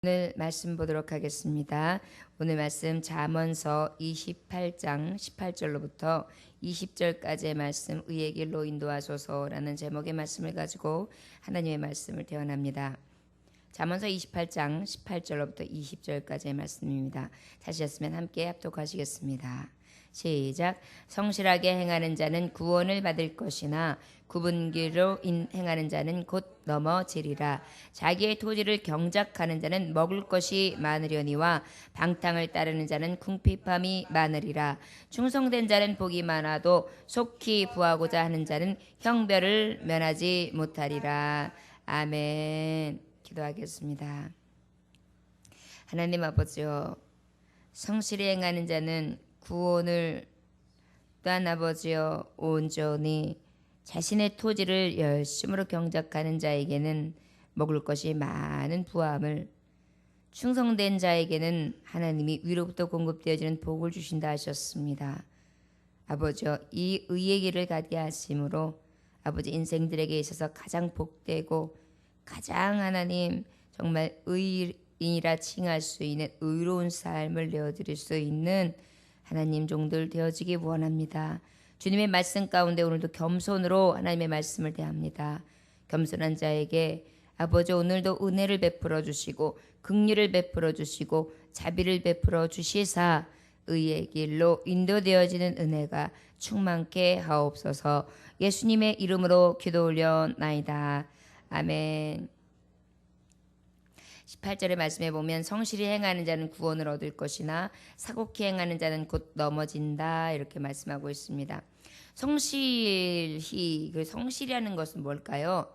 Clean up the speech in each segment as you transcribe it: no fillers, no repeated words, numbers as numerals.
오늘 말씀 보도록 하겠습니다. 오늘 말씀 잠언서 28장 18절로부터 20절까지의 말씀 의의 길로 인도하소서라는 제목의 말씀을 가지고 하나님의 말씀을 대언합니다. 잠언서 28장 18절로부터 20절까지의 말씀입니다. 다시였으면 함께 합독하시겠습니다. 시작. 성실하게 행하는 자는 구원을 받을 것이나 굽은 길로 행하는 자는 곧 넘어지리라. 자기의 토지를 경작하는 자는 먹을 것이 많으려니와 방탕을 따르는 자는 궁핍함이 많으리라. 충성된 자는 복이 많아도 속히 부하고자 하는 자는 형벌을 면하지 못하리라. 아멘. 기도하겠습니다. 하나님 아버지여, 성실히 행하는 자는 구원을, 또한 아버지여 온전히 자신의 토지를 열심으로 경작하는 자에게는 먹을 것이 많은 부함을, 충성된 자에게는 하나님이 위로부터 공급되어지는 복을 주신다 하셨습니다. 아버지여, 이 의의 길을 가게 하심으로 아버지 인생들에게 있어서 가장 복되고 가장 하나님 정말 의인이라 칭할 수 있는 의로운 삶을 내어드릴 수 있는 하나님 종들 되어지기 원합니다. 주님의 말씀 가운데 오늘도 겸손으로 하나님의 말씀을 대합니다. 겸손한 자에게 아버지 오늘도 은혜를 베풀어 주시고 긍휼을 베풀어 주시고 자비를 베풀어 주시사 의의 길로 인도되어지는 은혜가 충만케 하옵소서. 예수님의 이름으로 기도 올려나이다. 아멘. 18절의 말씀에 보면 성실히 행하는 자는 구원을 얻을 것이나 사곡히 행하는 자는 곧 넘어진다, 이렇게 말씀하고 있습니다. 성실이라는 것은 뭘까요?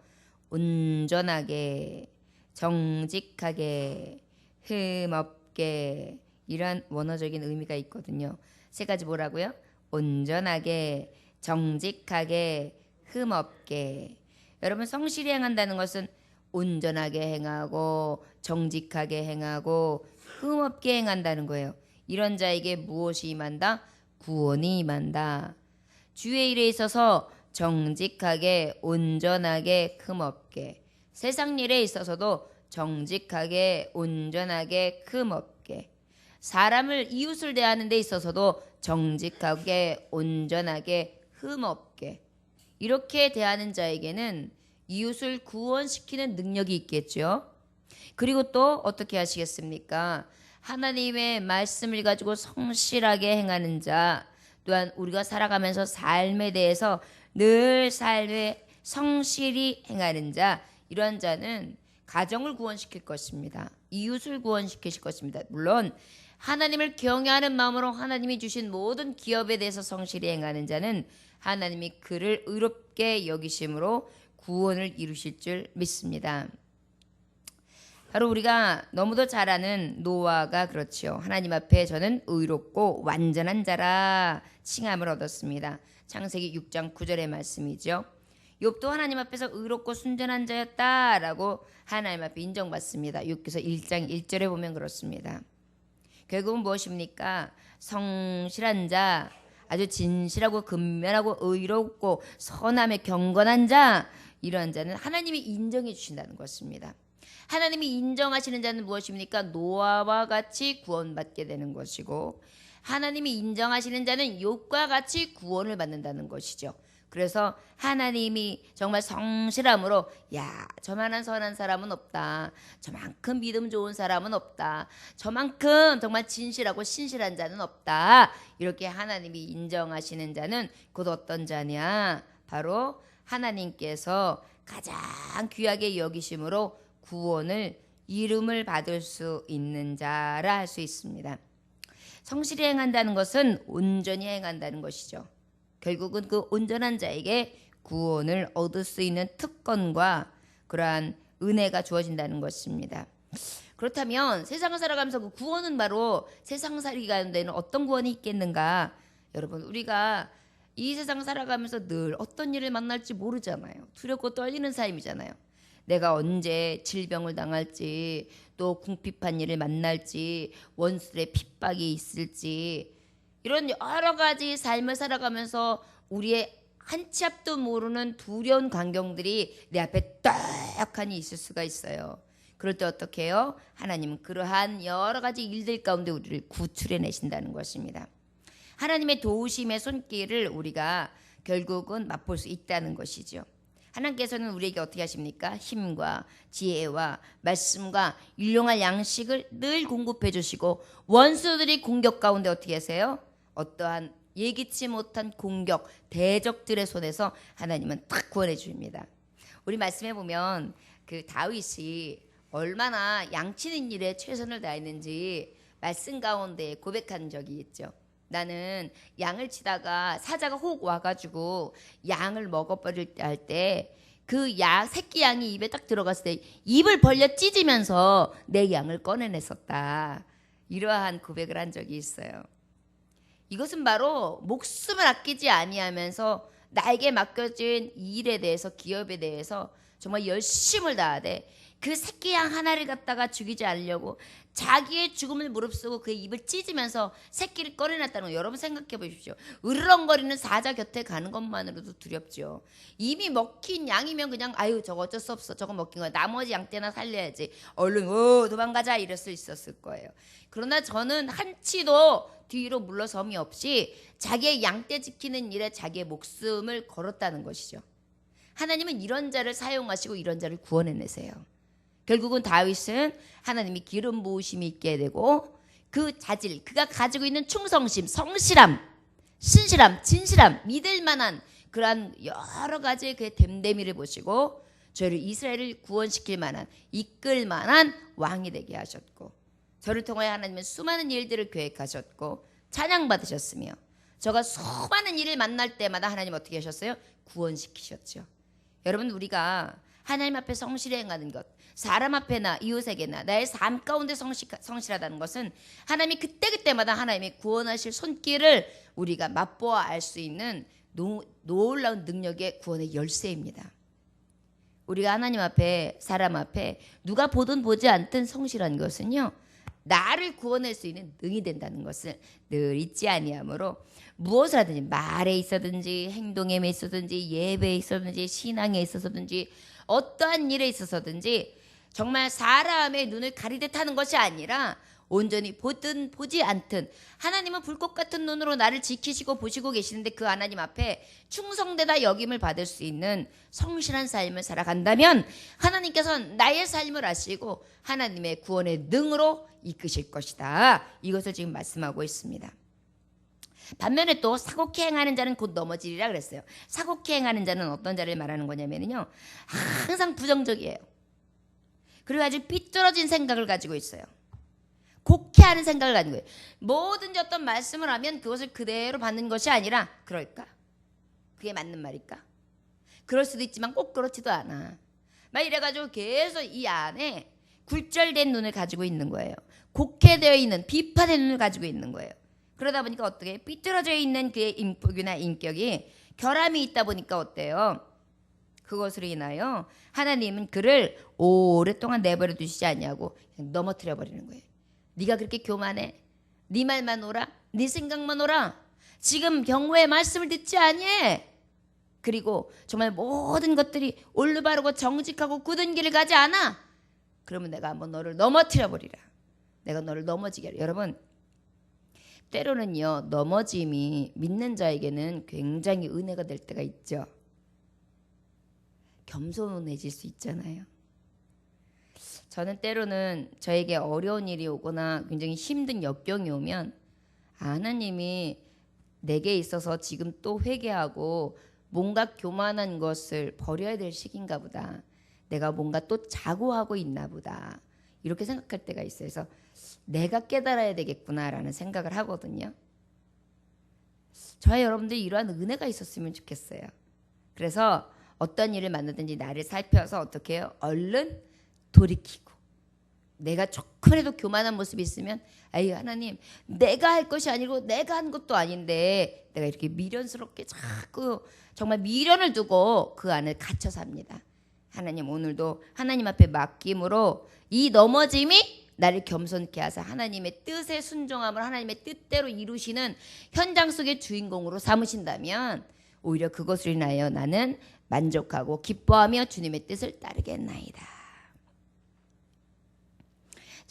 온전하게, 정직하게, 흠없게, 이러한 원어적인 의미가 있거든요. 세 가지 뭐라고요? 온전하게, 정직하게, 흠없게. 여러분, 성실히 행한다는 것은 온전하게 행하고 정직하게 행하고 흠없게 행한다는 거예요. 이런 자에게 무엇이 임한다? 구원이 임한다. 주의 일에 있어서 정직하게, 온전하게, 흠없게, 세상 일에 있어서도 정직하게, 온전하게, 흠없게, 사람을, 이웃을 대하는 데 있어서도 정직하게, 온전하게, 흠없게, 이렇게 대하는 자에게는 이웃을 구원시키는 능력이 있겠죠. 그리고 또 어떻게 하시겠습니까? 하나님의 말씀을 가지고 성실하게 행하는 자, 또한 우리가 살아가면서 삶에 대해서 늘 삶에 성실히 행하는 자, 이런 자는 가정을 구원시킬 것입니다. 이웃을 구원시키실 것입니다. 물론 하나님을 경외하는 마음으로 하나님이 주신 모든 기업에 대해서 성실히 행하는 자는 하나님이 그를 의롭게 여기심으로 구원을 이루실 줄 믿습니다. 바로 우리가 너무도 잘 아는 노아가 그렇지요. 하나님 앞에 저는 의롭고 완전한 자라 칭함을 얻었습니다. 창세기 6장 9절의 말씀이죠. 욥도 하나님 앞에서 의롭고 순전한 자였다라고 하나님 앞에 인정받습니다. 욥기서 1장 1절에 보면 그렇습니다. 결국은 무엇입니까? 성실한 자, 아주 진실하고 근면하고 의롭고 선함에 경건한 자, 이러한 자는 하나님이 인정해 주신다는 것입니다. 하나님이 인정하시는 자는 무엇입니까? 노아와 같이 구원받게 되는 것이고, 하나님이 인정하시는 자는 욥과 같이 구원을 받는다는 것이죠. 그래서 하나님이 정말 성실함으로, 야, 저만한 선한 사람은 없다, 저만큼 믿음 좋은 사람은 없다, 저만큼 정말 진실하고 신실한 자는 없다, 이렇게 하나님이 인정하시는 자는 곧 어떤 자냐? 바로 하나님께서 가장 귀하게 여기심으로 구원을, 이름을 받을 수 있는 자라 할 수 있습니다. 성실히 행한다는 것은 온전히 행한다는 것이죠. 결국은 그 온전한 자에게 구원을 얻을 수 있는 특권과 그러한 은혜가 주어진다는 것입니다. 그렇다면 세상을 살아가면서 그 구원은 바로 세상 살기가 되는 어떤 구원이 있겠는가? 여러분, 우리가 이 세상 살아가면서 늘 어떤 일을 만날지 모르잖아요. 두렵고 떨리는 삶이잖아요. 내가 언제 질병을 당할지, 또 궁핍한 일을 만날지, 원수의 핍박이 있을지, 이런 여러 가지 삶을 살아가면서 우리의 한 치 앞도 모르는 두려운 광경들이 내 앞에 떡하니 있을 수가 있어요. 그럴 때 어떻게 해요? 하나님은 그러한 여러 가지 일들 가운데 우리를 구출해 내신다는 것입니다. 하나님의 도우심의 손길을 우리가 결국은 맛볼 수 있다는 것이죠. 하나님께서는 우리에게 어떻게 하십니까? 힘과 지혜와 말씀과 일용할 양식을 늘 공급해 주시고 원수들이 공격 가운데 어떻게 하세요? 어떠한 예기치 못한 공격, 대적들의 손에서 하나님은 딱 구원해 줍니다. 우리 말씀해 보면 그 다윗이 얼마나 양치는 일에 최선을 다했는지 말씀 가운데 고백한 적이 있죠. 나는 양을 치다가 사자가 혹 와가지고 양을 먹어버릴 때 할 때 그 새끼 양이 입에 딱 들어갔을 때 입을 벌려 찢으면서 내 양을 꺼내냈었다. 이러한 고백을 한 적이 있어요. 이것은 바로 목숨을 아끼지 아니하면서 나에게 맡겨진 일에 대해서 기업에 대해서 정말 열심을 다하되 그 새끼 양 하나를 갖다가 죽이지 않으려고 자기의 죽음을 무릅쓰고 그의 입을 찢으면서 새끼를 꺼내놨다는 거 여러분 생각해 보십시오. 으르렁거리는 사자 곁에 가는 것만으로도 두렵죠. 이미 먹힌 양이면 그냥 아유 저거 어쩔 수 없어 저거 먹힌 거야 나머지 양 떼나 살려야지 얼른 도망가자 이럴 수 있었을 거예요. 그러나 저는 한치도 뒤로 물러섬이 없이 자기의 양떼 지키는 일에 자기의 목숨을 걸었다는 것이죠. 하나님은 이런 자를 사용하시고 이런 자를 구원해내세요. 결국은 다윗은 하나님이 기름 부으심이 있게 되고 그 자질, 그가 가지고 있는 충성심, 성실함, 신실함, 진실함, 믿을 만한 그러한 여러 가지의 그 됨됨이를 보시고 저를 이스라엘을 구원시킬 만한, 이끌 만한 왕이 되게 하셨고 저를 통하여 하나님은 수많은 일들을 계획하셨고 찬양받으셨으며 저가 수많은 일을 만날 때마다 하나님 어떻게 하셨어요? 구원시키셨죠. 여러분 우리가 하나님 앞에 성실히 행하는 것, 사람 앞에나 이웃에게나 나의 삶 가운데 성실하다는 것은 하나님이 그때그때마다 하나님이 구원하실 손길을 우리가 맛보아 알 수 있는 놀라운 능력의 구원의 열쇠입니다. 우리가 하나님 앞에 사람 앞에 누가 보든 보지 않든 성실한 것은요 나를 구원할 수 있는 능이 된다는 것을 늘 잊지 아니하므로 무엇을 하든지 말에 있어든지 행동에 있어든지 예배에 있어든지 신앙에 있어서든지 어떠한 일에 있어서든지 정말 사람의 눈을 가리듯 하는 것이 아니라 온전히 보든 보지 않든 하나님은 불꽃 같은 눈으로 나를 지키시고 보시고 계시는데 그 하나님 앞에 충성되다 여김을 받을 수 있는 성실한 삶을 살아간다면 하나님께서는 나의 삶을 아시고 하나님의 구원의 능으로 이끄실 것이다. 이것을 지금 말씀하고 있습니다. 반면에 또 사곡히 행하는 자는 곧 넘어지리라 그랬어요. 사곡히 행하는 자는 어떤 자를 말하는 거냐면요 항상 부정적이에요. 그리고 아주 삐뚤어진 생각을 가지고 있어요. 곡해하는 생각을 가지고 있어요. 뭐든지 어떤 말씀을 하면 그것을 그대로 받는 것이 아니라 그럴까? 그게 맞는 말일까? 그럴 수도 있지만 꼭 그렇지도 않아. 막 이래가지고 계속 이 안에 굴절된 눈을 가지고 있는 거예요. 곡해되어 있는 비판의 눈을 가지고 있는 거예요. 그러다 보니까 어떻게 삐뚤어져 있는 그의 인격이나 인격이 결함이 있다 보니까 어때요? 그것으로 인하여 하나님은 그를 오랫동안 내버려 두시지 않냐고 그냥 넘어뜨려 버리는 거예요. 네가 그렇게 교만해? 네 말만 오라? 네 생각만 오라? 지금 경고의 말씀을 듣지 아니해? 그리고 정말 모든 것들이 올바르고 정직하고 굳은 길을 가지 않아? 그러면 내가 한번 너를 넘어뜨려 버리라. 내가 너를 넘어지게 하라. 여러분 때로는요 넘어짐이 믿는 자에게는 굉장히 은혜가 될 때가 있죠. 겸손해질 수 있잖아요. 저는 때로는 저에게 어려운 일이 오거나 굉장히 힘든 역경이 오면 하나님이 내게 있어서 지금 또 회개하고 뭔가 교만한 것을 버려야 될 시기인가 보다. 내가 뭔가 또 자고하고 있나 보다. 이렇게 생각할 때가 있어요. 그래서 내가 깨달아야 되겠구나라는 생각을 하거든요. 저와 여러분들이 이러한 은혜가 있었으면 좋겠어요. 그래서 어떤 일을 만나든지 나를 살펴서 어떻게 해요? 얼른 돌이키고 내가 조금이라도 교만한 모습이 있으면 아유 하나님 내가 할 것이 아니고 내가 한 것도 아닌데 내가 이렇게 미련스럽게 자꾸 정말 미련을 두고 그 안에 갇혀 삽니다. 하나님 오늘도 하나님 앞에 맡김으로 이 넘어짐이 나를 겸손케 하사 하나님의 뜻에 순종함을 하나님의 뜻대로 이루시는 현장 속의 주인공으로 삼으신다면 오히려 그것을 인하여 나는 만족하고 기뻐하며 주님의 뜻을 따르겠나이다.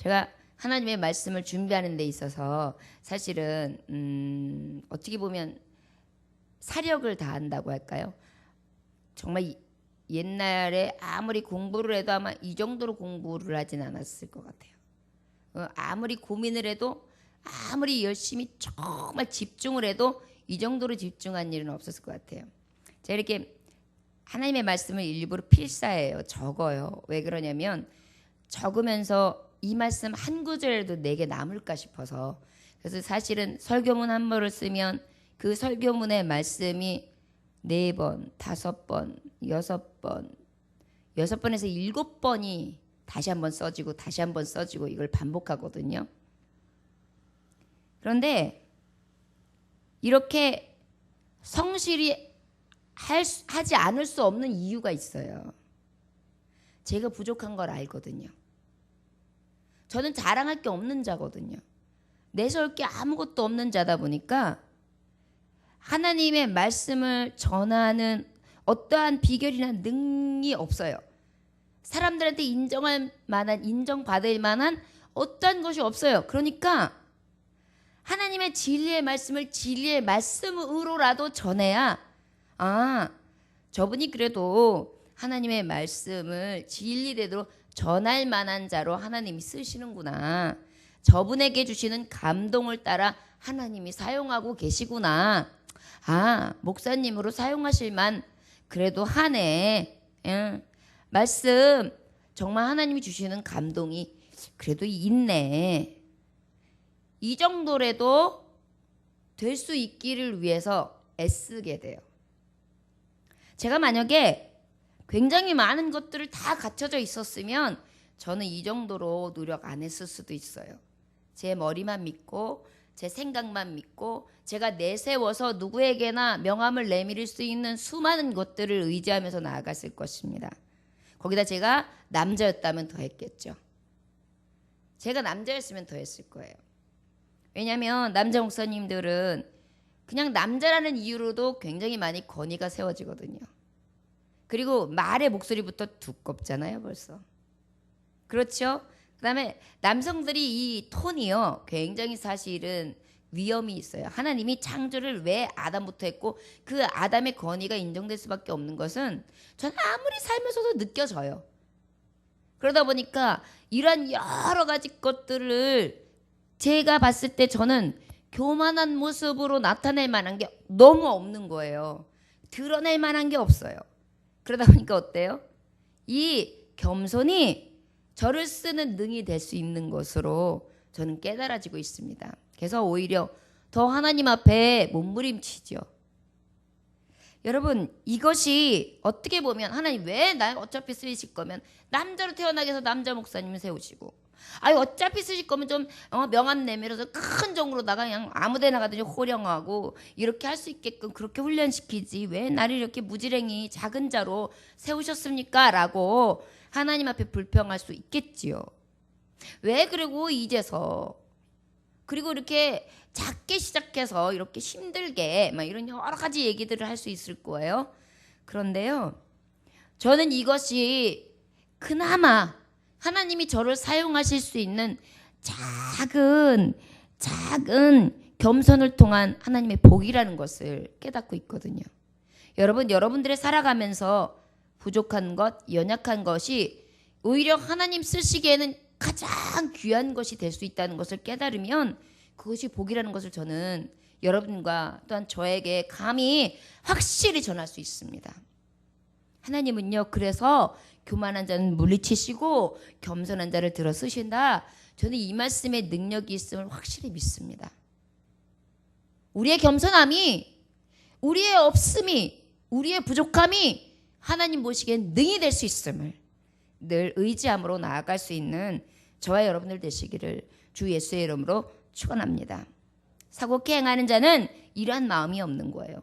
제가 하나님의 말씀을 준비하는 데 있어서 사실은 어떻게 보면 사력을 다한다고 할까요? 정말 옛날에 아무리 공부를 해도 아마 이 정도로 공부를 하진 않았을 것 같아요. 아무리 고민을 해도 아무리 열심히 정말 집중을 해도 이 정도로 집중한 일은 없었을 것 같아요. 제가 이렇게 하나님의 말씀을 일부러 필사해요. 적어요. 왜 그러냐면 적으면서 이 말씀 한 구절에도 내게 남을까 싶어서. 그래서 사실은 설교문 한 번을 쓰면 그 설교문의 말씀이 4번, 5번, 6번, 6번에서 7번이 다시 한번 써지고 다시 한번 써지고 이걸 반복하거든요. 그런데 이렇게 성실히 하지 않을 수 없는 이유가 있어요. 제가 부족한 걸 알거든요. 저는 자랑할 게 없는 자거든요. 내세울 게 아무것도 없는 자다 보니까 하나님의 말씀을 전하는 어떠한 비결이나 능이 없어요. 사람들한테 인정할 만한, 인정받을 만한 어떠한 것이 없어요. 그러니까 하나님의 진리의 말씀을 진리의 말씀으로라도 전해야 저분이 그래도 하나님의 말씀을 진리대로 전할 만한 자로 하나님이 쓰시는구나. 저분에게 주시는 감동을 따라 하나님이 사용하고 계시구나. 목사님으로 사용하실 만 그래도 하네. 말씀 정말 하나님이 주시는 감동이 그래도 있네. 이 정도라도 될 수 있기를 위해서 애쓰게 돼요. 제가 만약에 굉장히 많은 것들을 다 갖춰져 있었으면 저는 이 정도로 노력 안 했을 수도 있어요. 제 머리만 믿고 제 생각만 믿고 제가 내세워서 누구에게나 명함을 내밀 수 있는 수많은 것들을 의지하면서 나아갔을 것입니다. 거기다 제가 남자였다면 더 했겠죠. 제가 남자였으면 더 했을 거예요. 왜냐하면 남자 목사님들은 그냥 남자라는 이유로도 굉장히 많이 권위가 세워지거든요. 그리고 말의 목소리부터 두껍잖아요, 벌써. 그렇죠? 그다음에 남성들이 이 톤이요, 굉장히 사실은 위험이 있어요. 하나님이 창조를 왜 아담부터 했고 그 아담의 권위가 인정될 수밖에 없는 것은 저는 아무리 살면서도 느껴져요. 그러다 보니까 이런 여러 가지 것들을 제가 봤을 때 저는 교만한 모습으로 나타낼 만한 게 너무 없는 거예요. 드러낼 만한 게 없어요. 그러다 보니까 어때요? 이 겸손이 저를 쓰는 능이 될 수 있는 것으로 저는 깨달아지고 있습니다. 그래서 오히려 더 하나님 앞에 몸부림치죠. 여러분, 이것이 어떻게 보면 하나님 왜 날 어차피 쓰실 거면 남자로 태어나게 해서 남자 목사님 세우시고, 어차피 쓰실 거면 좀 명함 내밀어서 큰 정으로다가 그냥 아무데나 가든지 호령하고 이렇게 할 수 있게끔 그렇게 훈련시키지 왜 나를 이렇게 무지랭이 작은 자로 세우셨습니까? 라고 하나님 앞에 불평할 수 있겠지요. 왜 그리고 이제서 그리고 이렇게 작게 시작해서 이렇게 힘들게 막 이런 여러 가지 얘기들을 할 수 있을 거예요. 그런데요, 저는 이것이 그나마 하나님이 저를 사용하실 수 있는 작은 겸손을 통한 하나님의 복이라는 것을 깨닫고 있거든요. 여러분들의 살아가면서 부족한 것, 연약한 것이 오히려 하나님 쓰시기에는 가장 귀한 것이 될 수 있다는 것을 깨달으면 그것이 복이라는 것을 저는 여러분과 또한 저에게 감히 확실히 전할 수 있습니다. 하나님은요, 그래서 교만한 자는 물리치시고 겸손한 자를 들어 쓰신다. 저는 이 말씀에 능력이 있음을 확실히 믿습니다. 우리의 겸손함이, 우리의 없음이, 우리의 부족함이 하나님 보시기엔 능이 될 수 있음을 늘 의지함으로 나아갈 수 있는 저와 여러분들 되시기를 주 예수의 이름으로 축원합니다. 사고케 행하는 자는 이러한 마음이 없는 거예요.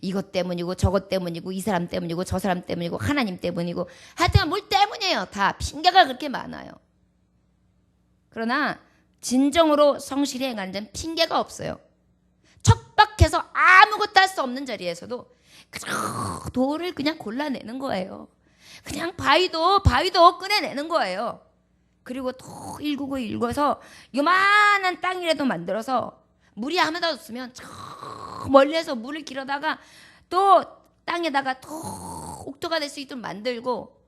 이것 때문이고 저것 때문이고 이 사람 때문이고 저 사람 때문이고 하나님 때문이고 하여튼 뭘 때문이에요. 다 핑계가 그렇게 많아요. 그러나 진정으로 성실히 행하는 자는 핑계가 없어요. 척박해서 아무것도 할 수 없는 자리에서도 그냥 돌을 그냥 골라내는 거예요. 그냥 바위도 꺼내내는 거예요. 그리고 더 일구고 일궈서 요만한 땅이라도 만들어서 물이 아무도 없으면 저 멀리에서 물을 길어다가 또 땅에다가 더 옥토가 될 수 있도록 만들고,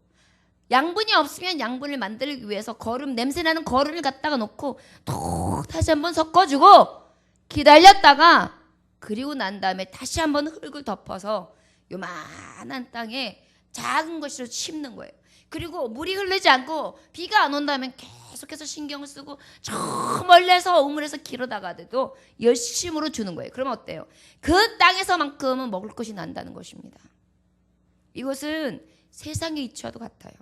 양분이 없으면 양분을 만들기 위해서 냄새나는 거름을 갖다가 놓고 또 다시 한번 섞어주고 기다렸다가, 그리고 난 다음에 다시 한번 흙을 덮어서 요만한 땅에 작은 것으로 심는 거예요. 그리고 물이 흐르지 않고 비가 안 온다면 계속해서 신경을 쓰고 저 멀리서 우물에서 길어다가도 열심으로 주는 거예요. 그러면 어때요? 그 땅에서만큼은 먹을 것이 난다는 것입니다. 이것은 세상의 이치와도 같아요.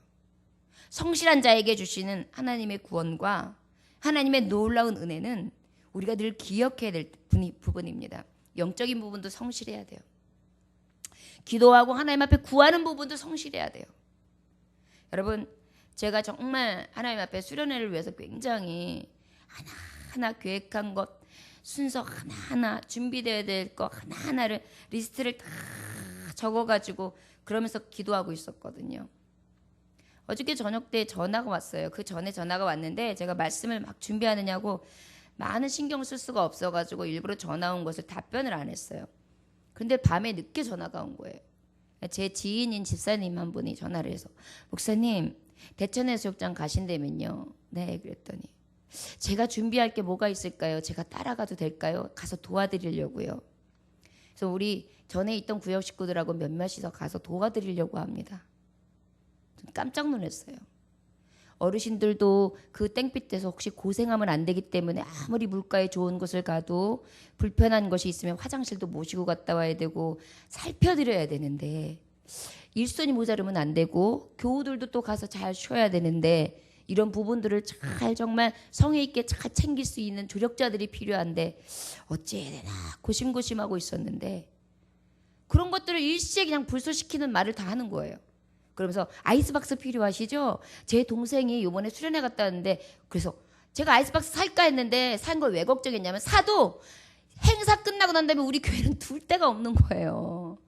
성실한 자에게 주시는 하나님의 구원과 하나님의 놀라운 은혜는 우리가 늘 기억해야 될 부분입니다. 영적인 부분도 성실해야 돼요. 기도하고 하나님 앞에 구하는 부분도 성실해야 돼요. 여러분, 제가 정말 하나님 앞에 수련회를 위해서 굉장히 하나하나 계획한 것, 순서 하나하나, 준비되어야 될 것 하나하나를 리스트를 다 적어가지고 그러면서 기도하고 있었거든요. 어저께 저녁 때 전화가 왔어요. 그 전에 전화가 왔는데 제가 말씀을 막 준비하느냐고 많은 신경을 쓸 수가 없어가지고 일부러 전화 온 것을 답변을 안 했어요. 근데 밤에 늦게 전화가 온 거예요. 제 지인인 집사님 한 분이 전화를 해서, 목사님 대천해수욕장 가신다면요. 네, 그랬더니 제가 준비할 게 뭐가 있을까요? 제가 따라가도 될까요? 가서 도와드리려고요. 그래서 우리 전에 있던 구역 식구들하고 몇몇이서 가서 도와드리려고 합니다. 깜짝 놀랐어요. 어르신들도 그 땡빛에서 혹시 고생하면 안 되기 때문에 아무리 물가에 좋은 곳을 가도 불편한 것이 있으면 화장실도 모시고 갔다 와야 되고 살펴드려야 되는데, 일손이 모자르면 안 되고 교우들도 또 가서 잘 쉬어야 되는데, 이런 부분들을 잘 정말 성의 있게 잘 챙길 수 있는 조력자들이 필요한데 어찌해야 되나 고심고심하고 있었는데, 그런 것들을 일시에 그냥 불소시키는 말을 다 하는 거예요. 그러면서 아이스박스 필요하시죠? 제 동생이 이번에 수련회 갔다 왔는데, 그래서 제가 아이스박스 살까 했는데 산 걸 왜 걱정했냐면, 사도 행사 끝나고 난 다음에 우리 교회는 둘 데가 없는 거예요.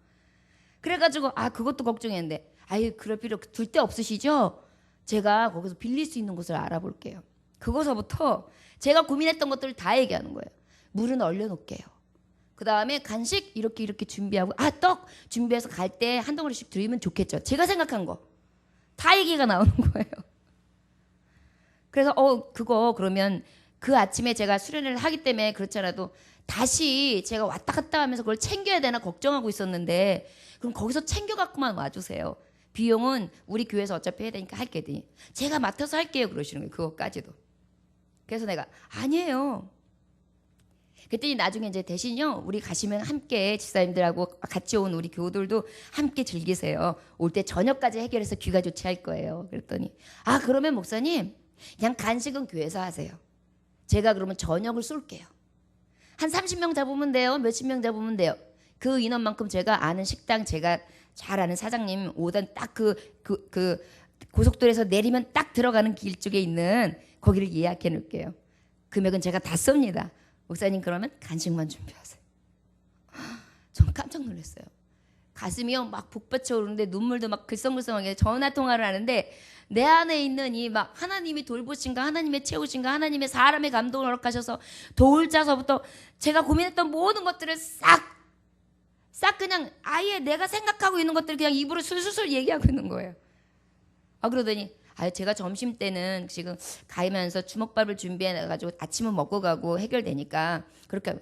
그래가지고 그것도 걱정했는데, 그럴 필요, 둘 데 없으시죠? 제가 거기서 빌릴 수 있는 곳을 알아볼게요. 그거서부터 제가 고민했던 것들을 다 얘기하는 거예요. 물은 얼려놓을게요. 그 다음에 간식 이렇게 준비하고, 떡 준비해서 갈 때 한 덩어리씩 드리면 좋겠죠. 제가 생각한 거 다 얘기가 나오는 거예요. 그래서 그거 그러면 그 아침에 제가 수련회를 하기 때문에 그렇지 않아도 다시 제가 왔다 갔다 하면서 그걸 챙겨야 되나 걱정하고 있었는데, 그럼 거기서 챙겨 갖고만 와주세요. 비용은 우리 교회에서 어차피 해야 되니까 할게. 제가 맡아서 할게요. 그러시는 거예요. 그것까지도. 그래서 내가 아니에요. 그랬더니 나중에 이제 대신요, 우리 가시면 함께 집사님들하고 같이 온 우리 교우들도 함께 즐기세요. 올 때 저녁까지 해결해서 귀가 좋지 할 거예요. 그랬더니 그러면 목사님 그냥 간식은 교회에서 하세요. 제가 그러면 저녁을 쏠게요. 한 30명 잡으면 돼요. 몇십 명 잡으면 돼요. 그 인원만큼 제가 아는 식당, 제가 잘 아는 사장님 오던 딱 그 고속도로에서 내리면 딱 들어가는 길 쪽에 있는 거기를 예약해 놓을게요. 금액은 제가 다 쏩니다. 목사님 그러면 간식만 준비하세요. 저는 깜짝 놀랐어요. 가슴이요 막 북받쳐 오르는데 눈물도 막 글썽글썽하게 전화 통화를 하는데, 내 안에 있는 이 막 하나님이 돌보신가, 하나님의 채우신가, 하나님의 사람의 감동을 허락하셔서 도울 자서부터 제가 고민했던 모든 것들을 싹 그냥 아예 내가 생각하고 있는 것들을 그냥 입으로 술술 얘기하고 있는 거예요. 그러더니 제가 점심 때는 지금 가면서 주먹밥을 준비해가지고 아침은 먹고 가고 해결되니까 그렇게,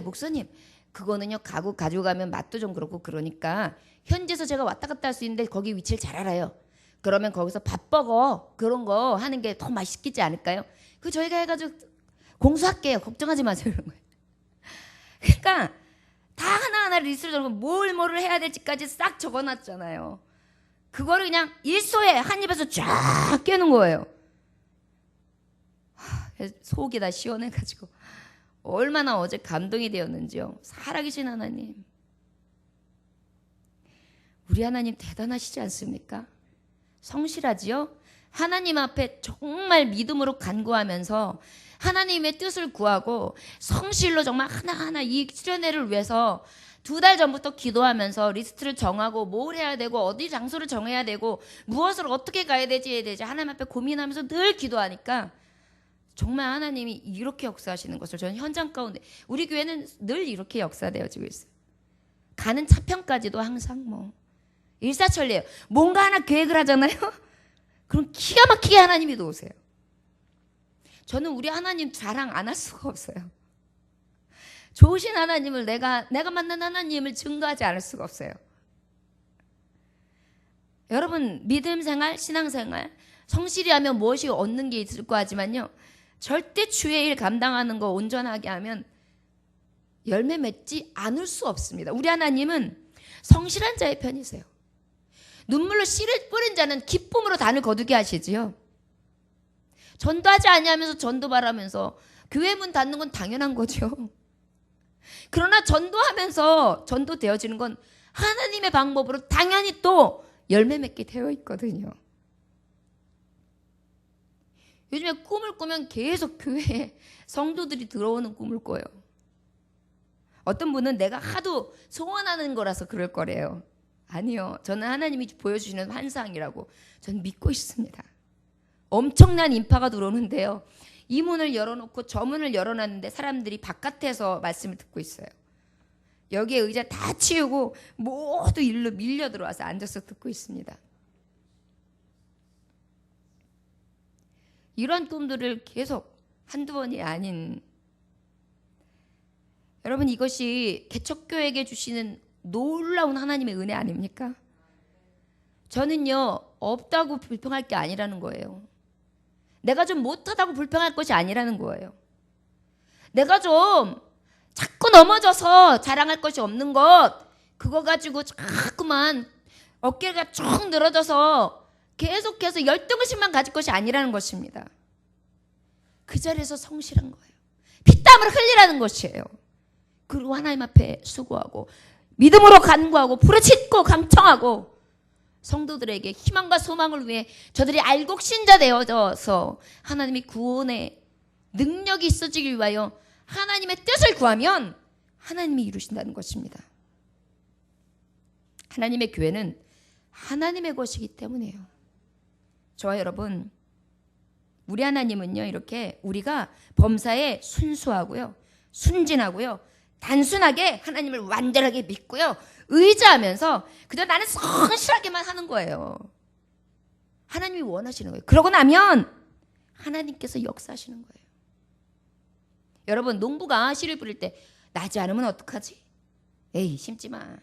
목사님 그거는요 가지고 가면 맛도 좀 그렇고 그러니까 현지에서 제가 왔다 갔다 할 수 있는데 거기 위치를 잘 알아요. 그러면 거기서 밥버거 그런 거 하는 게 더 맛있겠지 않을까요? 저희가 해가지고 공수할게요. 걱정하지 마세요. 이런 거예요. 그러니까 다 하나하나 리스트를 적고 뭐를 해야 될지까지 싹 적어놨잖아요. 그거를 그냥 일소에 한 입에서 쫙 깨는 거예요. 속이 다 시원해가지고 얼마나 어제 감동이 되었는지요. 살아계신 하나님, 우리 하나님 대단하시지 않습니까? 성실하지요? 하나님 앞에 정말 믿음으로 간구하면서 하나님의 뜻을 구하고 성실로 정말 하나하나 이 수련회를 위해서 2달 전부터 기도하면서 리스트를 정하고 뭘 해야 되고 어디 장소를 정해야 되고 무엇을 어떻게 가야 되지 해야 되지 하나님 앞에 고민하면서 늘 기도하니까 정말 하나님이 이렇게 역사하시는 것을 저는 현장 가운데 우리 교회는 늘 이렇게 역사되어지고 있어요. 가는 차편까지도 항상 뭐 일사천리예요. 뭔가 하나 계획을 하잖아요. 그럼 기가 막히게 하나님이 도우세요. 저는 우리 하나님 자랑 안 할 수가 없어요. 좋으신 하나님을 내가 만난 하나님을 증거하지 않을 수가 없어요. 여러분 믿음 생활, 신앙 생활 성실히 하면 무엇이 얻는 게 있을 거 하지만요. 절대 주의 일 감당하는 거 온전하게 하면 열매 맺지 않을 수 없습니다. 우리 하나님은 성실한 자의 편이세요. 눈물로 씨를 뿌린 자는 기쁨으로 단을 거두게 하시지요. 전도하지 아니하면서 전도 바라면서 교회 문 닫는 건 당연한 거죠. 그러나 전도하면서 전도되어지는 건 하나님의 방법으로 당연히 또 열매 맺게 되어 있거든요. 요즘에 꿈을 꾸면 계속 교회에 성도들이 들어오는 꿈을 꿔요. 어떤 분은 내가 하도 소원하는 거라서 그럴 거래요. 아니요. 저는 하나님이 보여주시는 환상이라고 저는 믿고 있습니다. 엄청난 인파가 들어오는데요. 이 문을 열어놓고 저 문을 열어놨는데 사람들이 바깥에서 말씀을 듣고 있어요. 여기에 의자 다 치우고 모두 일로 밀려 들어와서 앉아서 듣고 있습니다. 이런 꿈들을 계속 한두 번이 아닌 여러분 이것이 개척교회에게 주시는 놀라운 하나님의 은혜 아닙니까? 저는요 없다고 불평할 게 아니라는 거예요. 내가 좀 못하다고 불평할 것이 아니라는 거예요. 내가 좀 자꾸 넘어져서 자랑할 것이 없는 것 그거 가지고 자꾸만 어깨가 쭉 늘어져서 계속해서 열등의식만 가질 것이 아니라는 것입니다. 그 자리에서 성실한 거예요. 피땀을 흘리라는 것이에요. 그리고 하나님 앞에 수고하고 믿음으로 간구하고 부르짖고 강청하고 성도들에게 희망과 소망을 위해 저들이 알곡 신자 되어져서 하나님이 구원의 능력이 있어지길 위하여 하나님의 뜻을 구하면 하나님이 이루신다는 것입니다. 하나님의 교회는 하나님의 것이기 때문이에요. 저와 여러분 우리 하나님은요 이렇게 우리가 범사에 순수하고요 순진하고요 단순하게 하나님을 완전하게 믿고요 의지하면서 그저 나는 성실하게만 하는 거예요. 하나님이 원하시는 거예요. 그러고 나면 하나님께서 역사하시는 거예요. 여러분 농부가 씨를 뿌릴 때 나지 않으면 어떡하지? 에이 심지 마.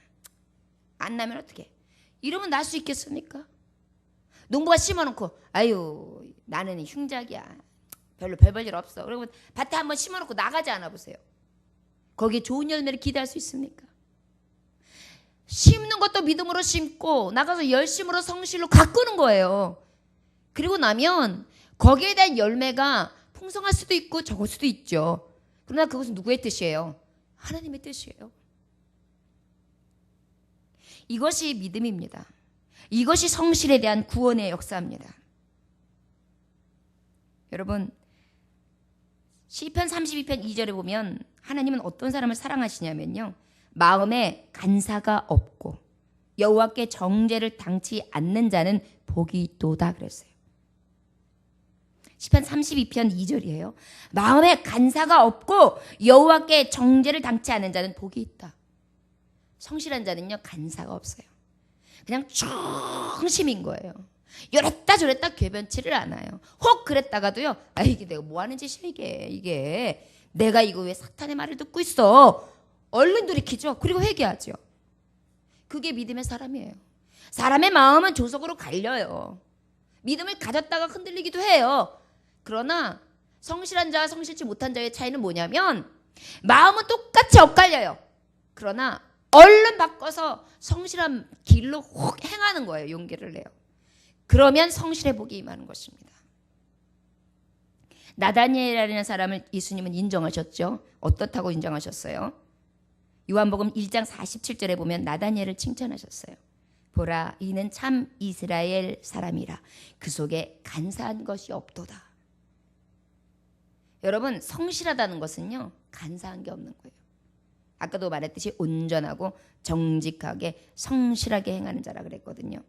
안 나면 어떡해? 이러면 날 수 있겠습니까? 농부가 심어놓고 아유 나는 흉작이야. 별로 별 볼 일 없어. 그리고 밭에 한번 심어놓고 나가지 않아 보세요. 거기에 좋은 열매를 기대할 수 있습니까? 심는 것도 믿음으로 심고 나가서 열심으로 성실로 가꾸는 거예요. 그리고 나면 거기에 대한 열매가 풍성할 수도 있고 적을 수도 있죠. 그러나 그것은 누구의 뜻이에요? 하나님의 뜻이에요. 이것이 믿음입니다. 이것이 성실에 대한 구원의 역사입니다. 여러분 시편 32편 2절에 보면 하나님은 어떤 사람을 사랑하시냐면요. 마음에 간사가 없고 여호와께 정죄를 당치 않는 자는 복이 있도다 그랬어요. 시편 32편 2절이에요. 마음에 간사가 없고 여호와께 정죄를 당치 않는 자는 복이 있다. 성실한 자는요 간사가 없어요. 그냥 충심인 거예요. 이랬다 저랬다 궤변치를 않아요. 혹 그랬다가도요. 아 이게 내가 뭐 하는 짓이야 이게 내가 이거 왜 사탄의 말을 듣고 있어. 얼른 돌이키죠. 그리고 회개하죠. 그게 믿음의 사람이에요. 사람의 마음은 조석으로 갈려요. 믿음을 가졌다가 흔들리기도 해요. 그러나 성실한 자와 성실치 못한 자의 차이는 뭐냐면 마음은 똑같이 엇갈려요. 그러나 얼른 바꿔서 성실한 길로 혹 행하는 거예요. 용기를 내요. 그러면 성실의 복이 임하는 것입니다. 나다니엘이라는 사람을 예수님은 인정하셨죠. 어떻다고 인정하셨어요? 요한복음 1장 47절에 보면 나다니엘을 칭찬하셨어요. 보라 이는 참 이스라엘 사람이라 그 속에 간사한 것이 없도다. 여러분 성실하다는 것은요 간사한 게 없는 거예요. 아까도 말했듯이 온전하고 정직하게 성실하게 행하는 자라 그랬거든요.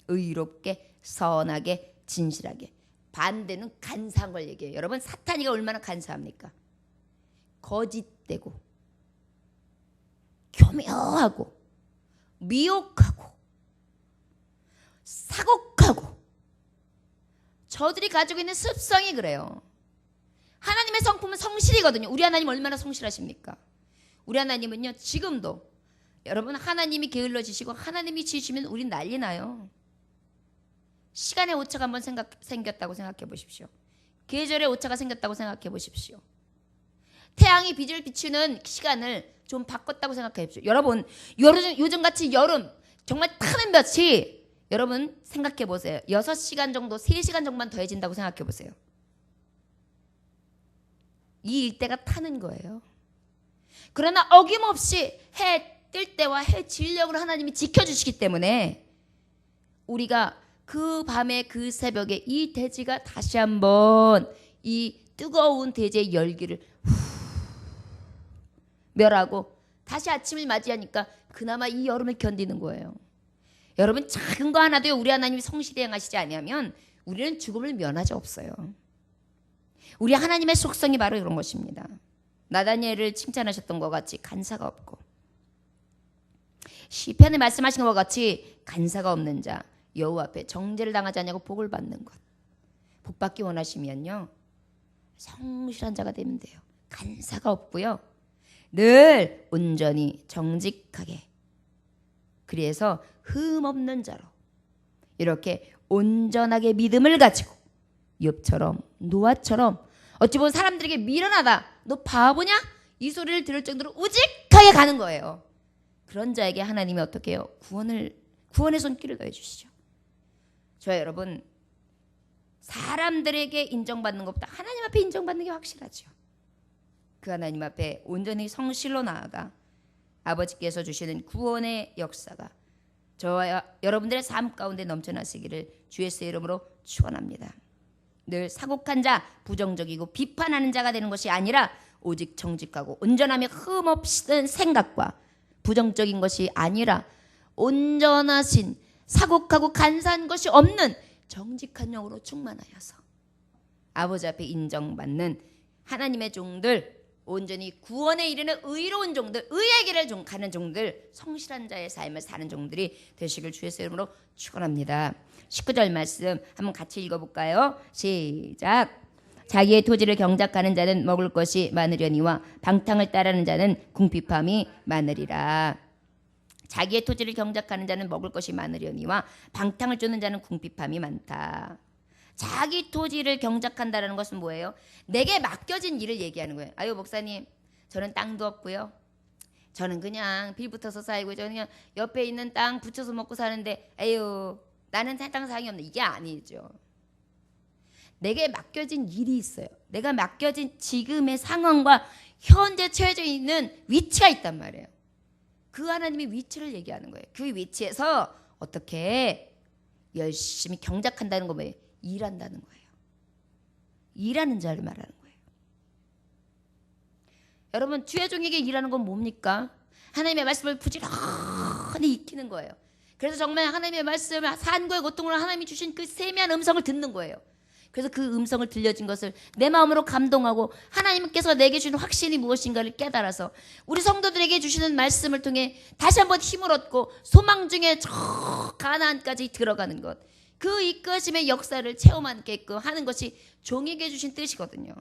의롭게 선하게 진실하게. 반대는 간사한 걸 얘기해요. 여러분 사탄이가 얼마나 간사합니까? 거짓되고 교묘하고 미혹하고 사곡하고 저들이 가지고 있는 습성이 그래요. 하나님의 성품은 성실이거든요. 우리 하나님 얼마나 성실하십니까? 우리 하나님은요 지금도 여러분 하나님이 게을러지시고 하나님이 지시면 우린 난리 나요. 시간의 오차가 한번 생겼다고 생각해 보십시오. 계절의 오차가 생겼다고 생각해 보십시오. 태양이 빛을 비추는 시간을 좀 바꿨다고 생각해 보십시오. 여러분 요즘같이 여름 정말 타는 볕이 여러분 생각해 보세요. 6시간 정도 3시간 정도만 더해진다고 생각해 보세요. 이 일대가 타는 거예요. 그러나 어김없이 해 뜰 때와 해 진력을 하나님이 지켜주시기 때문에 우리가 그 밤에 그 새벽에 이 대지가 다시 한번 이 뜨거운 대지의 열기를 멸하고 다시 아침을 맞이하니까 그나마 이 여름을 견디는 거예요. 여러분 작은 거 하나도요 우리 하나님이 성실히 행하시지 아니하면 우리는 죽음을 면할 수 없어요. 우리 하나님의 속성이 바로 그런 것입니다. 나다니엘을 칭찬하셨던 것 같이 간사가 없고 시편에 말씀하신 것 같이 간사가 없는 자 여호와 앞에 정죄를 당하지 않냐고 복을 받는 것. 복받기 원하시면요 성실한 자가 되면 돼요. 간사가 없고요 늘 온전히 정직하게 그래서 흠 없는 자로 이렇게 온전하게 믿음을 가지고 욥처럼 노아처럼 어찌 보면 사람들에게 미련하다 너 바보냐? 이 소리를 들을 정도로 우직하게 가는 거예요. 그런 자에게 하나님이 어떻게 해요? 구원의 손길을 넣어 주시죠. 저와 여러분 사람들에게 인정받는 것보다 하나님 앞에 인정받는 게 확실하죠. 그 하나님 앞에 온전히 성실로 나아가 아버지께서 주시는 구원의 역사가 저와 여러분들의 삶 가운데 넘쳐나시기를 주 예수의 이름으로 축원합니다. 늘 사곡한 자, 부정적이고 비판하는 자가 되는 것이 아니라 오직 정직하고 온전하며 흠없는 생각과 부정적인 것이 아니라 온전하신 사곡하고 간사한 것이 없는 정직한 영으로 충만하여서 아버지 앞에 인정받는 하나님의 종들 온전히 구원에 이르는 의로운 종들 의의 길을 가는 종들 성실한 자의 삶을 사는 종들이 되시길 주 예수의 이름으로 축원합니다. 19절 말씀 한번 같이 읽어볼까요? 시작. 자기의 토지를 경작하는 자는 먹을 것이 많으려니와 방탕을 따르는 자는 궁핍함이 많으리라. 자기의 토지를 경작하는 자는 먹을 것이 많으려니와 방탕을 쫓는 자는 궁핍함이 많다. 자기 토지를 경작한다는 것은 뭐예요? 내게 맡겨진 일을 얘기하는 거예요. 아유 목사님 저는 땅도 없고요. 저는 그냥 빌 붙어서 살고 저는 그냥 옆에 있는 땅 붙여서 먹고 사는데 에휴 나는 땅 사랑이 없네. 이게 아니죠. 내게 맡겨진 일이 있어요. 내가 맡겨진 지금의 상황과 현재 처해져 있는 위치가 있단 말이에요. 그 하나님의 위치를 얘기하는 거예요. 그 위치에서 어떻게 열심히 경작한다는 거 뭐예요? 일한다는 거예요. 일하는 자를 말하는 거예요. 여러분 주의 종에게 일하는 건 뭡니까? 하나님의 말씀을 부지런히 익히는 거예요. 그래서 정말 하나님의 말씀을 산고의 고통으로 하나님이 주신 그 세미한 음성을 듣는 거예요. 그래서 그 음성을 들려진 것을 내 마음으로 감동하고 하나님께서 내게 주는 확신이 무엇인가를 깨달아서 우리 성도들에게 주시는 말씀을 통해 다시 한번 힘을 얻고 소망 중에 저 가나안까지 들어가는 것. 그 이끄심의 역사를 체험하게끔 하는 것이 종에게 주신 뜻이거든요.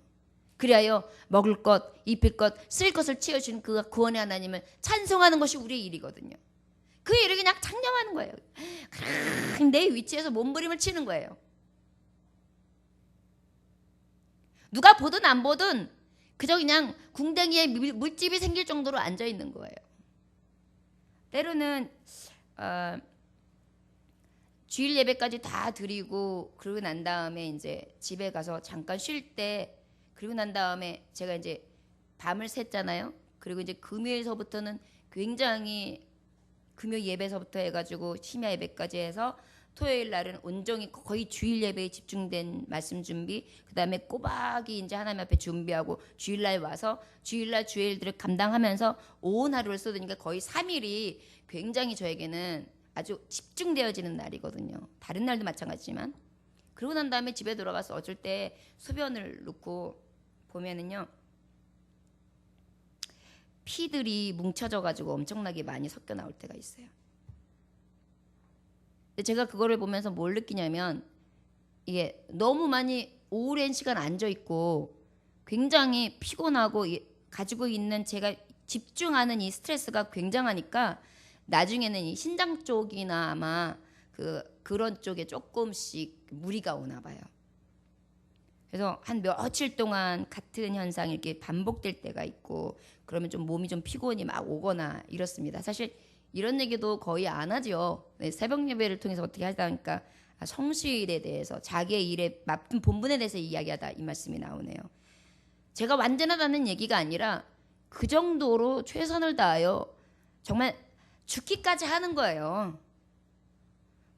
그리하여 먹을 것, 입힐 것, 쓸 것을 채워주는 그 구원의 하나님을 찬송하는 것이 우리의 일이거든요. 그 일을 그냥 창념하는 거예요. 내 위치에서 몸부림을 치는 거예요. 누가 보든 안 보든 그저 그냥 궁뎅이에 물집이 생길 정도로 앉아있는 거예요. 때로는 주일 예배까지 다 드리고 그러고 난 다음에 이제 집에 가서 잠깐 쉴 때 그리고 난 다음에 제가 이제 밤을 샜잖아요. 그리고 이제 금요일서부터는 굉장히 금요 예배서부터 해가지고 심야 예배까지 해서 토요일 날은 온종일 거의 주일 예배에 집중된 말씀 준비, 그 다음에 꼬박이 이제 하나님 앞에 준비하고 주일날 와서 주일날 주일들을 감당하면서 온 하루를 쏟으니까 거의 3일이 굉장히 저에게는 아주 집중되어지는 날이거든요. 다른 날도 마찬가지지만. 그러고 난 다음에 집에 들어가서 어쩔 때 소변을 놓고 보면은요, 피들이 뭉쳐져 가지고 엄청나게 많이 섞여 나올 때가 있어요. 근데 제가 그거를 보면서 뭘 느끼냐면, 이게 너무 많이 오랜 시간 앉아 있고 굉장히 피곤하고 가지고 있는 제가 집중하는 이 스트레스가 굉장하니까 나중에는 이 신장 쪽이나 아마 그런 쪽에 조금씩 무리가 오나 봐요. 그래서 한 며칠 동안 같은 현상이 이렇게 반복될 때가 있고, 그러면 좀 몸이 좀 피곤이 막 오거나 이렇습니다. 사실 이런 얘기도 거의 안 하죠. 네, 새벽 예배를 통해서 어떻게 하다 보니까 성실에 대해서, 자기의 일에 맡은 본분에 대해서 이야기하다, 이 말씀이 나오네요. 제가 완전하다는 얘기가 아니라 그 정도로 최선을 다하여 정말 죽기까지 하는 거예요.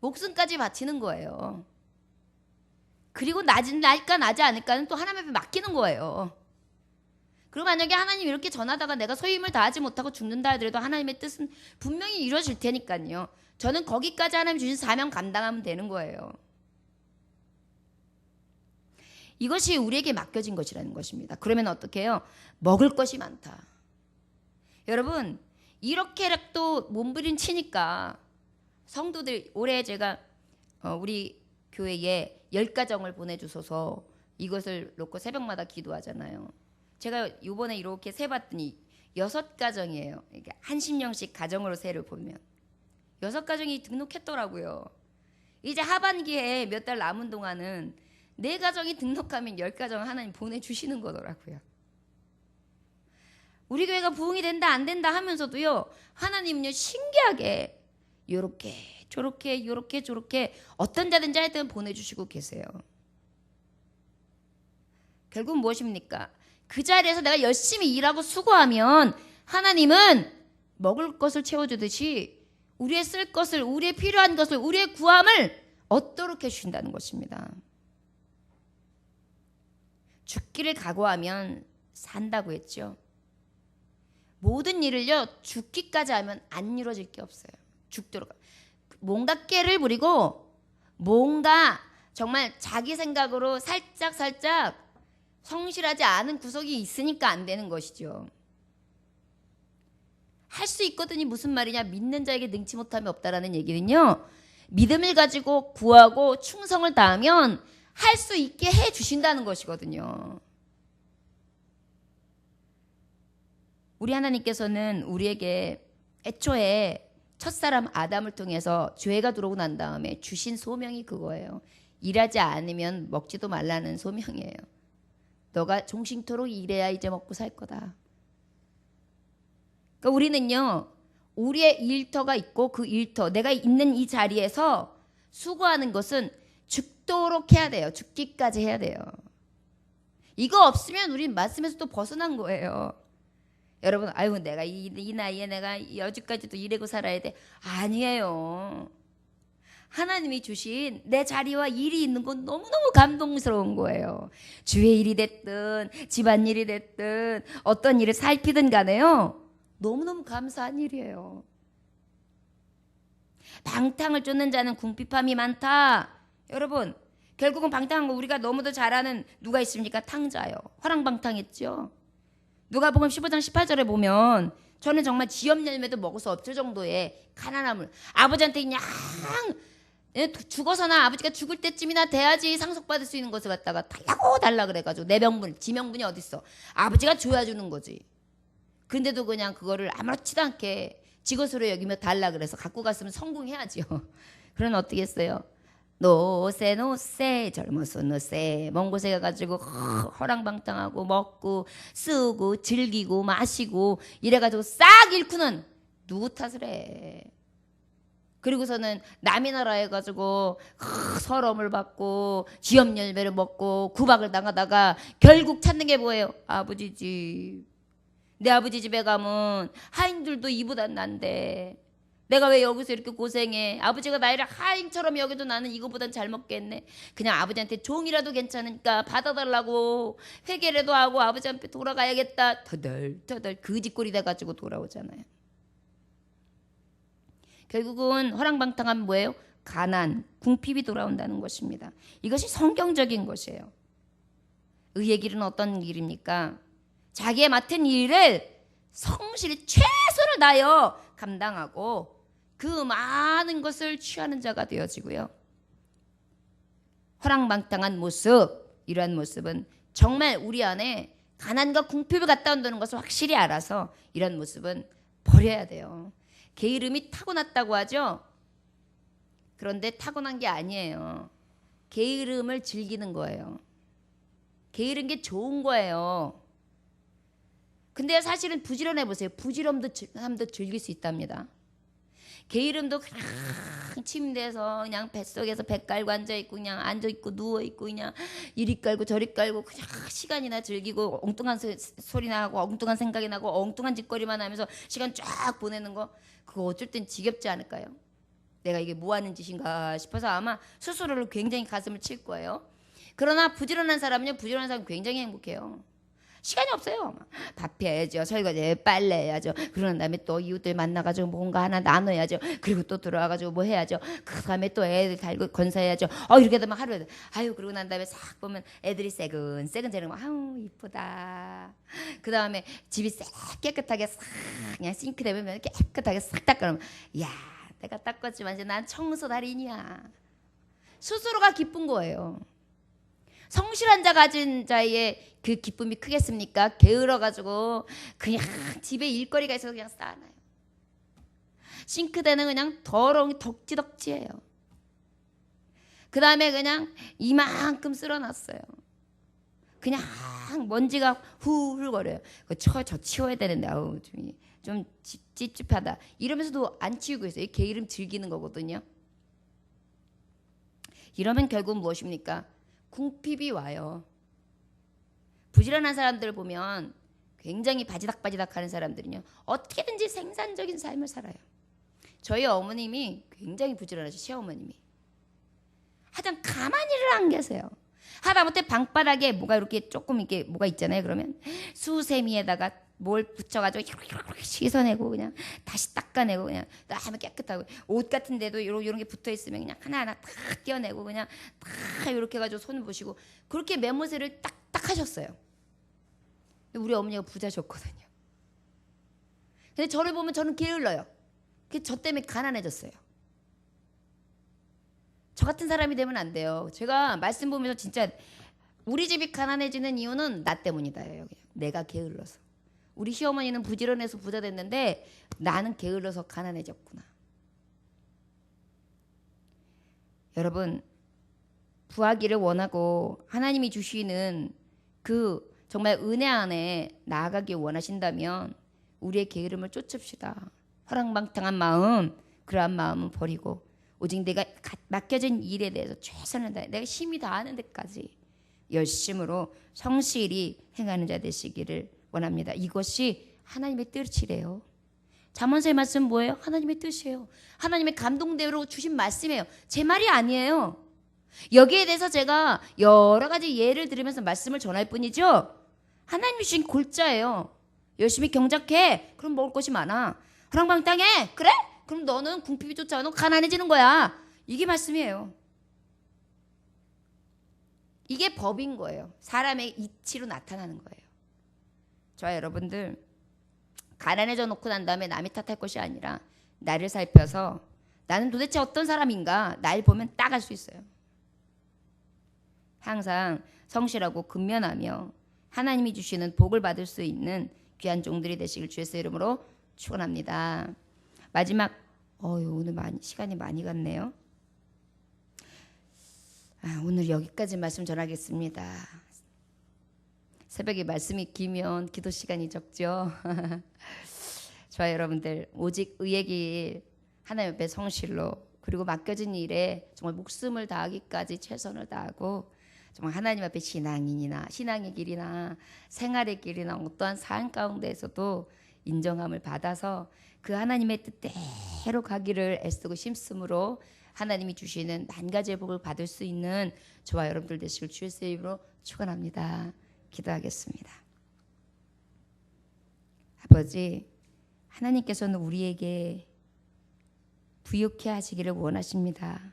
목숨까지 바치는 거예요. 그리고 날까 나지 않을까는 또 하나님 앞에 맡기는 거예요. 그리고 만약에 하나님 이렇게 전하다가 내가 소위 힘을 다하지 못하고 죽는다 하더라도 하나님의 뜻은 분명히 이루어질 테니까요. 저는 거기까지 하나님 주신 사명 감당하면 되는 거예요. 이것이 우리에게 맡겨진 것이라는 것입니다. 그러면 어떻게 해요? 먹을 것이 많다. 여러분, 이렇게 또 몸부림치니까 성도들, 올해 제가 우리 교회에 10가정을 보내주소서, 이것을 놓고 새벽마다 기도하잖아요. 제가 이번에 이렇게 세봤더니 6가정이에요. 이게 한심령씩 가정으로 세를 보면 6가정이 등록했더라고요. 이제 하반기에 몇 달 남은 동안은 4가정이 등록하면 10가정 하나님 보내주시는 거더라고요. 우리 교회가 부흥이 된다 안 된다 하면서도요, 하나님은요 신기하게 요렇게 저렇게 요렇게 저렇게 어떤 자든지 하여튼 보내주시고 계세요. 결국 무엇입니까? 그 자리에서 내가 열심히 일하고 수고하면 하나님은 먹을 것을 채워주듯이 우리의 쓸 것을, 우리의 필요한 것을, 우리의 구함을 얻도록 해주신다는 것입니다. 죽기를 각오하면 산다고 했죠. 모든 일을요 죽기까지 하면 안 이루어질 게 없어요. 죽도록 뭔가 깨를 부리고 뭔가 정말 자기 생각으로 살짝 성실하지 않은 구석이 있으니까 안 되는 것이죠. 할 수 있거든이 무슨 말이냐? 믿는 자에게 능치 못함이 없다라는 얘기는요, 믿음을 가지고 구하고 충성을 다하면 할 수 있게 해 주신다는 것이거든요. 우리 하나님께서는 우리에게 애초에 첫사람 아담을 통해서 죄가 들어오고 난 다음에 주신 소명이 그거예요. 일하지 않으면 먹지도 말라는 소명이에요. 너가 종신토록 일해야 이제 먹고 살 거다. 그러니까 우리는요, 우리의 일터가 있고 그 일터, 내가 있는 이 자리에서 수고하는 것은 죽도록 해야 돼요. 죽기까지 해야 돼요. 이거 없으면 우린 말씀에서 또 벗어난 거예요. 여러분, 아유 내가 이 나이에 내가 여지까지도 일하고 살아야 돼. 아니에요. 하나님이 주신 내 자리와 일이 있는 건 너무너무 감동스러운 거예요. 주의 일이 됐든 집안일이 됐든 어떤 일을 살피든 간에요, 너무너무 감사한 일이에요. 방탕을 쫓는 자는 궁핍함이 많다. 여러분, 결국은 방탕한 거 우리가 너무도 잘 아는 누가 있습니까? 탕자요. 화랑방탕했죠. 누가복음 15장 18절에 보면 저는 정말 지엽 열매도 먹을 수 없을 정도의 가난함을, 아버지한테 그냥 죽어서나 아버지가 죽을 때쯤이나 돼야지 상속받을 수 있는 것을 갖다가 달라 그래가지고 내 명분, 지 명분이 어딨어. 아버지가 줘야 주는 거지. 근데도 그냥 그거를 아무렇지도 않게 지 것으로 여기며 달라 그래서 갖고 갔으면 성공해야죠. 그럼 어떻게 했어요? 노세 젊어서 노세 먼 곳에 가가지고 허랑방탕하고 먹고 쓰고 즐기고 마시고 이래가지고 싹 잃고는 누구 탓을 해. 그리고서는 남의 나라 해가지고 서러움을 받고 지엽 열매를 먹고 구박을 당하다가 결국 찾는 게 뭐예요? 아버지 집. 내 아버지 집에 가면 하인들도 이보다 난데 내가 왜 여기서 이렇게 고생해? 아버지가 나이를 하인처럼 여기도 나는 이거보단 잘 먹겠네. 그냥 아버지한테 종이라도 괜찮으니까 받아달라고 회개라도 하고 아버지한테 돌아가야겠다. 터덜터덜 그짓골이 돼가지고 돌아오잖아요. 결국은 허랑방탕한 뭐예요? 가난, 궁핍이 돌아온다는 것입니다. 이것이 성경적인 것이에요. 의의 길은 어떤 길입니까? 자기의 맡은 일을 성실히 최선을 다하여 감당하고 그 많은 것을 취하는 자가 되어지고요. 허랑방탕한 모습, 이러한 모습은 정말 우리 안에 가난과 궁핍을 갖다 온다는 것을 확실히 알아서 이런 모습은 버려야 돼요. 게으름이 타고났다고 하죠. 그런데 타고난 게 아니에요. 게으름을 즐기는 거예요. 게으른 게 좋은 거예요. 근데 사실은 부지런해 보세요. 부지런도 즐길 수 있답니다. 게으름도 그냥 침대에서 그냥 뱃속에서 배 깔고 앉아있고 그냥 앉아있고 누워있고 그냥 이리 깔고 저리 깔고 그냥 시간이나 즐기고 엉뚱한 소리나 하고 엉뚱한 생각이 나고 엉뚱한 짓거리만 하면서 시간 쫙 보내는 거, 그거 어쩔 땐 지겹지 않을까요? 내가 이게 뭐 하는 짓인가 싶어서 아마 스스로를 굉장히 가슴을 칠 거예요. 그러나 부지런한 사람은요, 부지런한 사람은 굉장히 행복해요. 시간이 없어요. 밥 해야죠. 설거지, 빨래 해야죠. 그런 다음에 또 이웃들 만나가지고 뭔가 하나 나눠야죠. 그리고 또 들어와가지고 뭐 해야죠. 그 다음에 또 애들 달고 건사해야죠. 이렇게 되면 하루에 그러고 난 다음에 싹 보면 애들이 새근새근 아우 이쁘다. 그 다음에 집이 싹 깨끗하게 싹 그냥 싱크 대면 깨끗하게 싹 닦아놓으면 야, 내가 닦았지만 이제 난 청소 달인이야. 스스로가 기쁜 거예요. 성실한 자 가진 자의 그 기쁨이 크겠습니까? 게을러가지고 그냥 집에 일거리가 있어서 그냥 쌓아놔요. 싱크대는 그냥 더러운 덕지덕지예요. 그 다음에 그냥 이만큼 쓸어놨어요. 그냥 먼지가 후훌거려요. 저 치워야 되는데 좀 찝찝하다 이러면서도 안 치우고 있어요. 게으름 즐기는 거거든요. 이러면 결국 무엇입니까? 궁핍이 와요. 부지런한 사람들 보면 굉장히 바지닥바지닥 하는 사람들은요, 어떻게든지 생산적인 삶을 살아요. 저희 어머님이 굉장히 부지런하셔. 시어머님이 하여튼 가만히를 안 계세요. 하다못해 방바닥에 뭐가 이렇게 조금 이렇게 뭐가 있잖아요. 그러면 수세미에다가 뭘 붙여가지고 씻어내고 그냥 다시 닦아내고 그냥 너무 깨끗하고, 옷 같은 데도 이런 게 붙어 있으면 그냥 하나하나 다 떼어내고 그냥 다 이렇게 해가지고 손을 보시고 그렇게 매무새를 딱딱 하셨어요. 우리 어머니가 부자셨거든요. 근데 저를 보면 저는 게을러요. 저 때문에 가난해졌어요. 저 같은 사람이 되면 안 돼요. 제가 말씀 보면서 진짜 우리 집이 가난해지는 이유는 나 때문이다. 내가 게을러서. 우리 시어머니는 부지런해서 부자 됐는데 나는 게을러서 가난해졌구나. 여러분, 부하기를 원하고 하나님이 주시는 그 정말 은혜 안에 나아가길 원하신다면 우리의 게으름을 쫓읍시다. 허랑방탕한 마음, 그러한 마음은 버리고 오직 내가 맡겨진 일에 대해서 최선을 다해 내가 힘이 다하는 데까지 열심으로 성실히 행하는 자 되시기를 원합니다. 이것이 하나님의 뜻이래요. 잠언서의 말씀 뭐예요? 하나님의 뜻이에요. 하나님의 감동대로 주신 말씀이에요. 제 말이 아니에요. 여기에 대해서 제가 여러 가지 예를 들으면서 말씀을 전할 뿐이죠. 하나님이 주신 골자예요. 열심히 경작해. 그럼 먹을 것이 많아. 허랑방탕해. 그래? 그럼 너는 궁핍이 쫓아와. 너 가난해지는 거야. 이게 말씀이에요. 이게 법인 거예요. 사람의 이치로 나타나는 거예요. 저와 여러분들, 가난해져 놓고 난 다음에 남이 탓할 것이 아니라 나를 살펴서 나는 도대체 어떤 사람인가 날 보면 딱 알 수 있어요. 항상 성실하고 근면하며 하나님이 주시는 복을 받을 수 있는 귀한 종들이 되시길 주의 이름으로 축원합니다. 마지막 오늘 시간이 많이 갔네요. 오늘 여기까지 말씀 전하겠습니다. 새벽에 말씀이 길면 기도 시간이 적죠. 저와 여러분들, 오직 의의 길 하나님 앞에 성실로, 그리고 맡겨진 일에 정말 목숨을 다하기까지 최선을 다하고 정말 하나님 앞에 신앙의 길이나 생활의 길이나 어떠한 삶 가운데에서도 인정함을 받아서 그 하나님의 뜻대로 가기를 애쓰고 힘쓰므로 하나님이 주시는 만 가지의 복을 받을 수 있는 저와 여러분들 되시길 주의 이름으로 축원합니다. 기도하겠습니다. 아버지, 하나님께서는 우리에게 부유케 하시기를 원하십니다.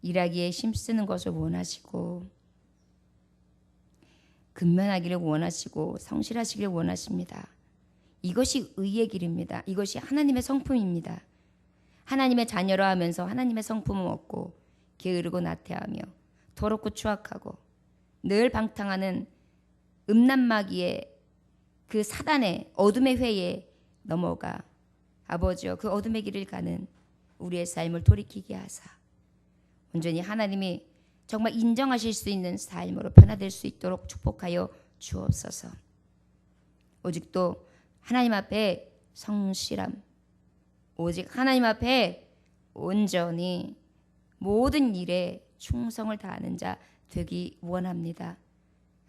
일하기에 힘쓰는 것을 원하시고 근면하기를 원하시고 성실하시기를 원하십니다. 이것이 의의 길입니다. 이것이 하나님의 성품입니다. 하나님의 자녀로 하면서 하나님의 성품을 얻고 게으르고 나태하며 더럽고 추악하고 늘 방탕하는 음란마귀의 그 사단의 어둠의 회에 넘어가 아버지여 그 어둠의 길을 가는 우리의 삶을 돌이키게 하사 온전히 하나님이 정말 인정하실 수 있는 삶으로 변화될 수 있도록 축복하여 주옵소서. 오직 또 하나님 앞에 성실함, 오직 하나님 앞에 온전히 모든 일에 충성을 다하는 자 되기 원합니다.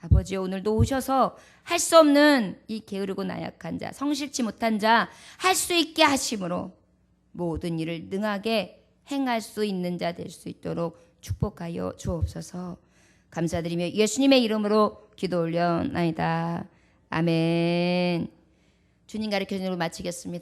아버지, 오늘도 오셔서 할 수 없는 이 게으르고 나약한 자, 성실치 못한 자 할 수 있게 하심으로 모든 일을 능하게 행할 수 있는 자 될 수 있도록 축복하여 주옵소서. 감사드리며 예수님의 이름으로 기도 올려나이다. 아멘. 주님 가르쳐 주는 마치겠습니다.